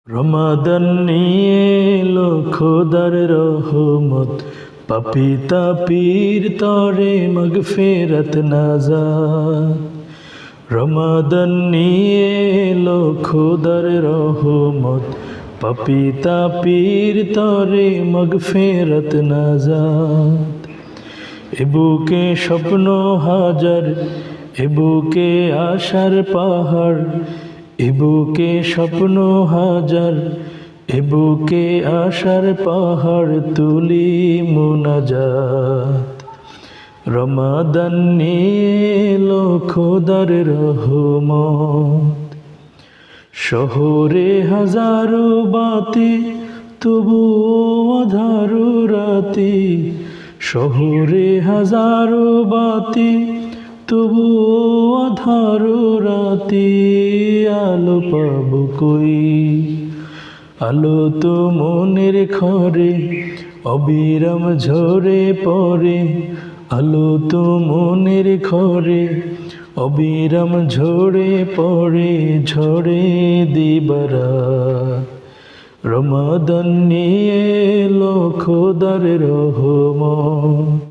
রমাদান নিয়ে এলো খোদার রহমত, পাপী তাপীর তরে মাগফিরাত নাজাত। রমাদান নিয়ে এলো খোদার রহমত, পাপী তাপীর তরে মাগফিরাত নাজাত। এ বুকে স্বপ্ন হাজার, এ বুকে আশার পাহাড়, এ বুকে স্বপ্ন হাজার, এ বুকে আশার পাহাড় তুলি মুনাজাত। রমাদান নিয়ে এলো খোদার রহমত। শহরে হাজারো বাতি তবুও আঁধারো রাতি, শহরে হাজারো বাতি তবুও আঁধারো রাতি। আলো পাবো কই, আলো তো মনের ঘরে অবিরাম ঝরে পড়ে, আলো তো মনের ঘরে অবিরাম ঝরে পড়ে, ঝরে দিবারাত। রমাদান নিয়ে এলো খোদার রহমত।